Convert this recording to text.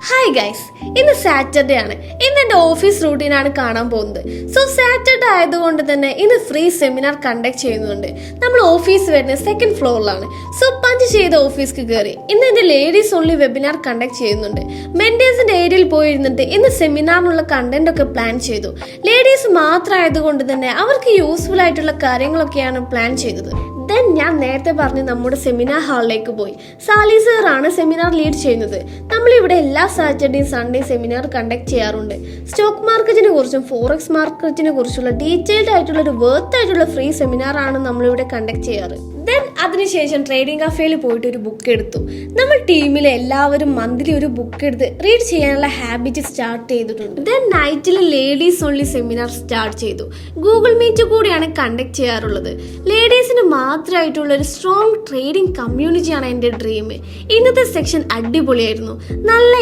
Hi guys, ഇന്ന് Saturday ആണ്. ഇന്ന് എൻ്റെ ഓഫീസ് റൂട്ടീനാണ് കാണാൻ പോകുന്നത്. സോ സാറ്റർഡേ ആയതുകൊണ്ട് തന്നെ ഇന്ന് ഫ്രീ സെമിനാർ കണ്ടക്ട് ചെയ്യുന്നുണ്ട്. നമ്മൾ ഓഫീസ് വരുന്നത് സെക്കൻഡ് ഫ്ലോറിലാണ്. സോ പഞ്ച് ചെയ്ത് ഓഫീസിൽ കയറി ഇന്ന് എൻ്റെ ലേഡീസ് ഓൺലി വെബിനാർ കണ്ടക്ട് ചെയ്യുന്നുണ്ട്. മെന്റേഴ്സിന്റെ ഏരിയയിൽ പോയിരുന്നിട്ട് ഇന്ന് സെമിനാറിനുള്ള കണ്ടന്റ് ഒക്കെ പ്ലാൻ ചെയ്തു. ലേഡീസ് മാത്രമായതുകൊണ്ട് തന്നെ അവർക്ക് യൂസ്ഫുൾ ആയിട്ടുള്ള കാര്യങ്ങളൊക്കെയാണ് പ്ലാൻ ചെയ്തത്. ദെൻ ഞാൻ നേരത്തെ പറഞ്ഞ് നമ്മുടെ സെമിനാർ ഹാളിലേക്ക് പോയി. സാലി സർ ആണ് സെമിനാർ ലീഡ് ചെയ്യുന്നത്. നമ്മളിവിടെ എല്ലാ സാറ്റർഡേയും സൺഡേയും സെമിനാർ കണ്ടക്ട് ചെയ്യാറുണ്ട്. സ്റ്റോക്ക് മാർക്കറ്റിനെ കുറിച്ചും ഫോറക്സ് മാർക്കറ്റിനെ കുറിച്ചുള്ള ഡീറ്റെയിൽഡ് ആയിട്ടുള്ള ഒരു വർത്ത് ആയിട്ടുള്ള ഫ്രീ സെമിനാർ ആണ് നമ്മളിവിടെ കണ്ടക്ട് ചെയ്യാറ്. ദെൻ അതിനുശേഷം ട്രേഡിംഗ് കഫേയിൽ പോയിട്ട് ഒരു ബുക്ക് എടുത്തു. നമ്മൾ ടീമിലെ എല്ലാവരും മന്ത്ലി ഒരു ബുക്ക് എടുത്ത് റീഡ് ചെയ്യാനുള്ള ഹാബിറ്റ് സ്റ്റാർട്ട് ചെയ്തിട്ടുണ്ട്. ദെൻ നൈറ്റിൽ ലേഡീസ് ഓൺലി സെമിനാർ സ്റ്റാർട്ട് ചെയ്തു. ഗൂഗിൾ മീറ്റ് കൂടിയാണ് കണ്ടക്ട് ചെയ്യാറുള്ളത്. ലേഡീസിന് മാത്രമായിട്ടുള്ള ഒരു സ്ട്രോങ് ട്രേഡിംഗ് കമ്മ്യൂണിറ്റിയാണ് എൻ്റെ ഡ്രീം. ഇന്നത്തെ സെക്ഷൻ അടിപൊളിയായിരുന്നു. നല്ല